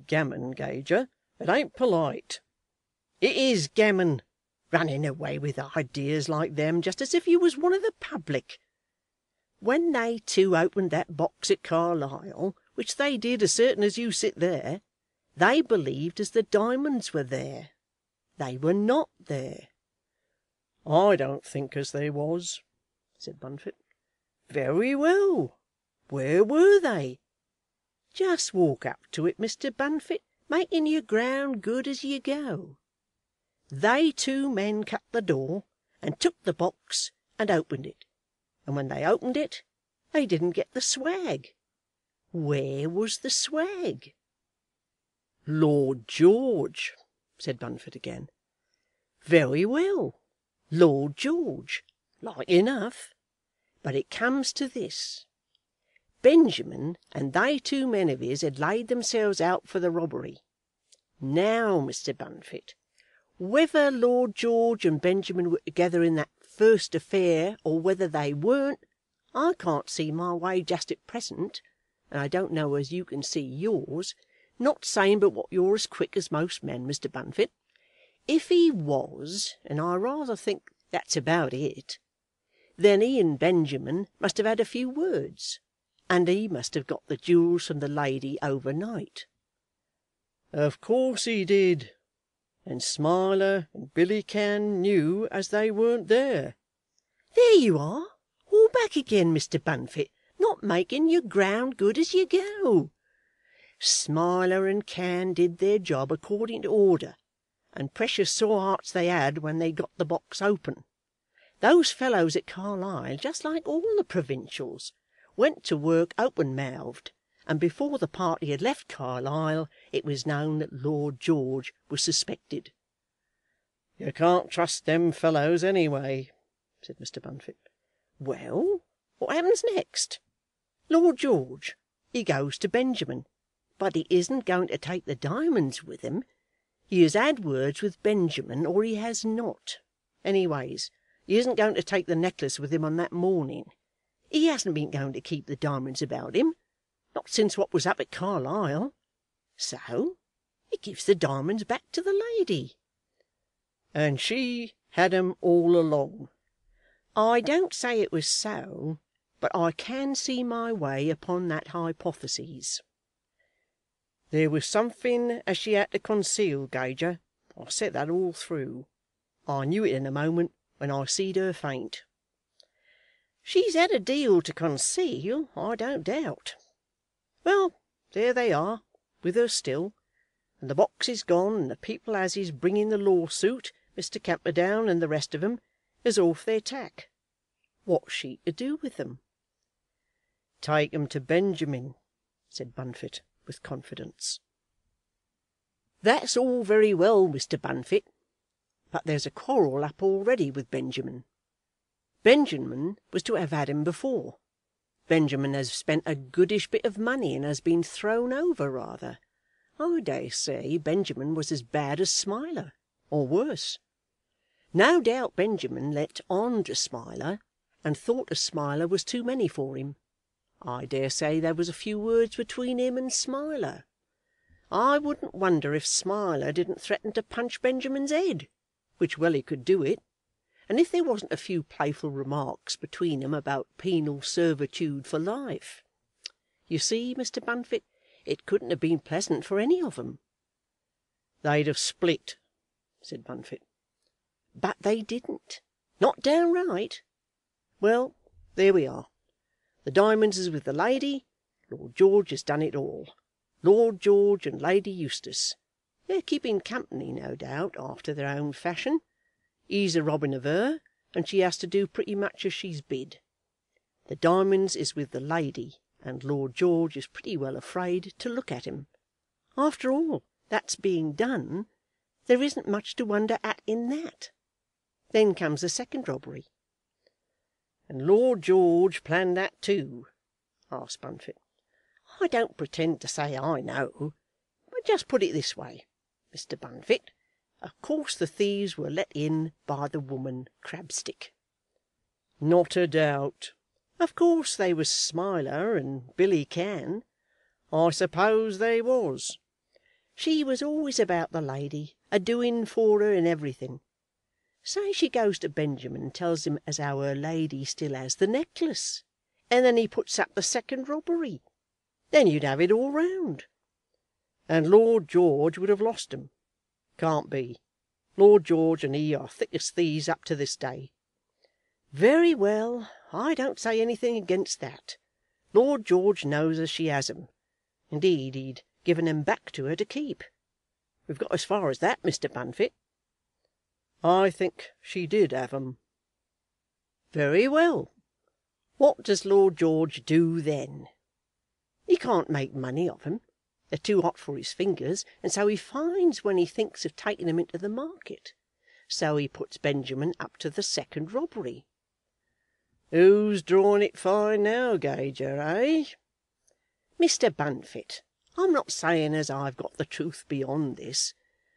gammon, Gager. It ain't polite." "It is gammon, running away with ideas like them, just as if you was one of the public. When they two opened that box at Carlisle, which they did as certain as you sit there, they believed as the diamonds were there. They were not there." "I don't think as they was," said Bunfit. "Very well. Where were they? Just walk up to it, Mr. Bunfit, making your ground good as you go. They two men cut the door, and took the box, and opened it, and when they opened it, they didn't get the swag. Where was the swag?" "Lord George," said Bunfit again. "Very well, Lord George, like enough. But it comes to this. Benjamin and they two men of his had laid themselves out for the robbery. Now, Mr. Bunfit, whether Lord George and Benjamin were together in that first affair, or whether they weren't, I can't see my way just at present, and I don't know as you can see yours, not saying but what you're as quick as most men, Mr. Bunfit. If he was, and I rather think that's about it, then he and Benjamin must have had a few words, and he must have got the jewels from the lady overnight." "Of course he did. And Smiler and Billy Cann knew as they weren't there." "There you are, all back again, Mr. Bunfit, not making your ground good as you go. Smiler and Cann did their job according to order, and precious sore hearts they had when they got the box open. Those fellows at Carlisle, just like all the provincials, went to work open-mouthed, and before the party had left Carlisle, it was known that Lord George was suspected." "You can't trust them fellows anyway," said Mr. Bunfit. "Well, what happens next? Lord George, he goes to Benjamin, but he isn't going to take the diamonds with him. He has had words with Benjamin, or he has not. Anyways, he isn't going to take the necklace with him on that morning. He hasn't been going to keep the diamonds about him, not since what was up at Carlisle. So he gives the diamonds back to the lady." "And she had 'em all along?" "I don't say it was so, but I can see my way upon that hypothesis." "There was something as she had to conceal, Gager. I said that all through. I knew it in a moment when I seed her faint." "She's had a deal to conceal, I don't doubt. Well, there they are, with her still, and the box is gone, and the people as is bringing the lawsuit, Mr. Camperdown and the rest of 'em, is off their tack. What's she to do with them?" "Take 'em to Benjamin," said Bunfit, with confidence. "That's all very well, Mr. Bunfit, but there's a quarrel up already with Benjamin. Benjamin was to have had him before. Benjamin has spent a goodish bit of money, and has been thrown over rather. I dare say Benjamin was as bad as Smiler, or worse. No doubt Benjamin let on to Smiler, and thought a Smiler was too many for him. I dare say there was a few words between him and Smiler. I wouldn't wonder if Smiler didn't threaten to punch Benjamin's head, which well he could do it, and if there wasn't a few playful remarks between 'em about penal servitude for life. You see, Mr. Bunfit, it couldn't have been pleasant for any of 'em." "They'd have split," said Bunfit. "But they didn't, not downright. Well, there we are. The diamonds is with the lady. Lord George has done it all. Lord George and Lady Eustace. They're keeping company, no doubt, after their own fashion. He's a robbing of her, and she has to do pretty much as she's bid. The diamonds is with the lady, and Lord George is pretty well afraid to look at him. After all that's being done, there isn't much to wonder at in that. Then comes the second robbery." "And Lord George planned that too?" asked Bunfit. "I don't pretend to say I know, but just put it this way, Mr. Bunfit. Of course the thieves were let in by the woman Crabstick." "Not a doubt." "Of course they was Smiler and Billy Cann." "I suppose they was." She was always about the lady, a doing for her in everything. Say she goes to Benjamin and tells him as how her lady still has the necklace, and then he puts up the second robbery. Then you'd have it all round. And Lord George would have lost 'em. Can't be. Lord George and he are thick as thieves up to this day. Very well, I don't say anything against that. Lord George knows as she has 'em. Indeed, he'd given 'em back to her to keep. We've got as far as that, Mr. Bunfit." "I think she did have 'em." "Very well. What does Lord George do then? He can't make money of 'em. They're too hot for his fingers, and so he finds when he thinks of taking 'em into the market. So he puts Benjamin up to the second robbery." "Who's drawing it fine now, Gager, eh?" "Mr. Bunfit, I'm not saying as I've got the truth beyond this.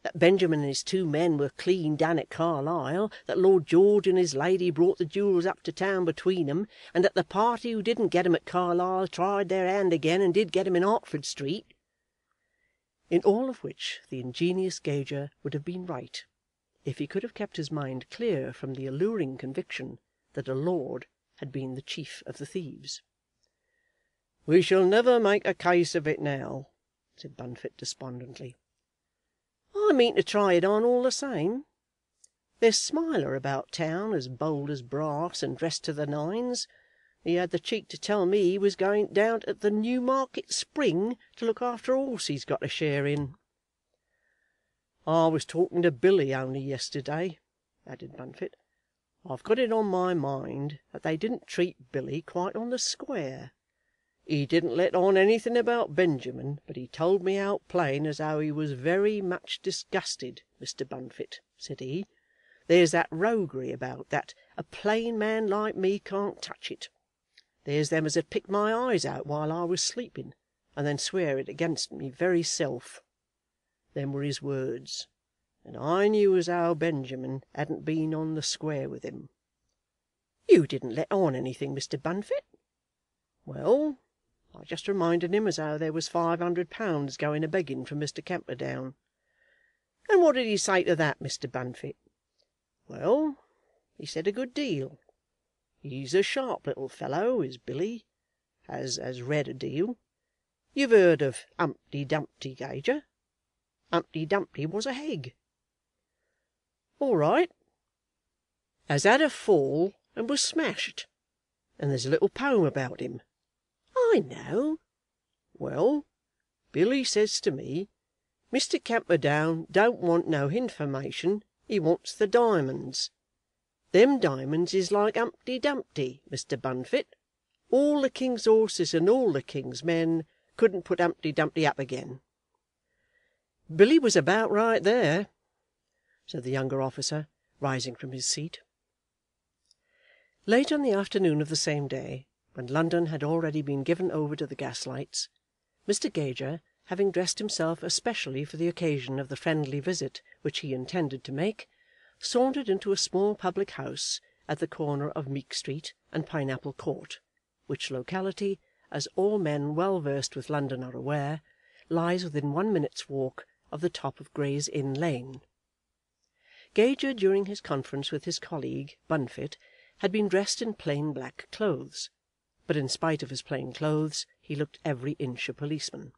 That Benjamin and his two men were clean done at Carlisle, that Lord George and his lady brought the jewels up to town between 'em, and that the party who didn't get 'em at Carlisle tried their hand again and did get 'em in Hertford Street." In all of which the ingenious Gager would have been right, if he could have kept his mind clear from the alluring conviction that a lord had been the chief of the thieves. "We shall never make a case of it now," said Bunfit despondently. "I mean to try it on all the same. There's Smiler about town, as bold as brass and dressed to the nines. He had the cheek to tell me he was going down to the Newmarket Spring to look after a horse he's got a share in." "I was talking to Billy only yesterday," added Bunfit. "I've got it on my mind that they didn't treat Billy quite on the square. He didn't let on anything about Benjamin, but he told me out plain as how he was very much disgusted. Mr. Bunfit, said he, there's that roguery about that a plain man like me can't touch it. There's them as had picked my eyes out while I was sleeping, and then swear it against me very self. Them were his words, and I knew as how Benjamin hadn't been on the square with him." "You didn't let on anything, Mr. Bunfit?" "Well, I just reminded him as how there was £500 going a begging from Mr. Camperdown." "And what did he say to that, Mr. Bunfit?" "Well, he said a good deal. He's a sharp little fellow, is Billy, has read a deal. You've heard of Humpty Dumpty, Gager? Humpty Dumpty was a heg." "All right." "Has had a fall and was smashed, and there's a little poem about him." "I know." "Well, Billy says to me, Mr. Camperdown don't want no information, he wants the diamonds. Them diamonds is like Humpty Dumpty, Mr. Bunfit. All the king's horses and all the king's men couldn't put Humpty Dumpty up again." "Billy was about right there," said the younger officer, rising from his seat. Late on the afternoon of the same day, when London had already been given over to the gaslights, Mr. Gager, having dressed himself especially for the occasion of the friendly visit which he intended to make, sauntered into a small public house at the corner of Meek Street and Pineapple Court, which locality, as all men well versed with London are aware, lies within 1 minute's walk of the top of Gray's Inn Lane. Gager, during his conference with his colleague Bunfit, had been dressed in plain black clothes, but in spite of his plain clothes he looked every inch a policeman.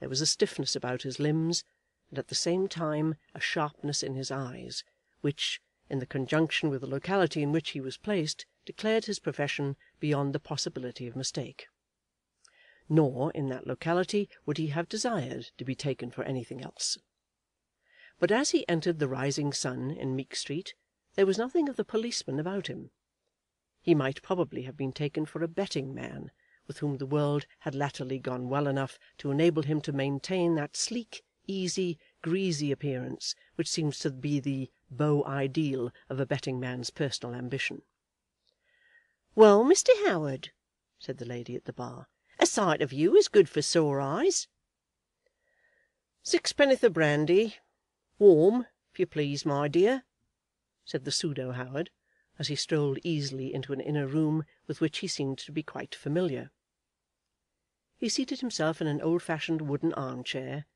There was a stiffness about his limbs, and at the same time a sharpness in his eyes, which, in the conjunction with the locality in which he was placed, declared his profession beyond the possibility of mistake. Nor, in that locality, would he have desired to be taken for anything else. But as he entered the Rising Sun in Meek Street, there was nothing of the policeman about him. He might probably have been taken for a betting man, with whom the world had latterly gone well enough to enable him to maintain that sleek, easy, greasy appearance which seems to be the beau ideal of a betting man's personal ambition. "Well, Mr. Howard," said the lady at the bar, "a sight of you is good for sore eyes." "Sixpenn'orth of brandy, warm, if you please, my dear," said the pseudo Howard, as he strolled easily into an inner room with which he seemed to be quite familiar. He seated himself in an old-fashioned wooden arm-chair,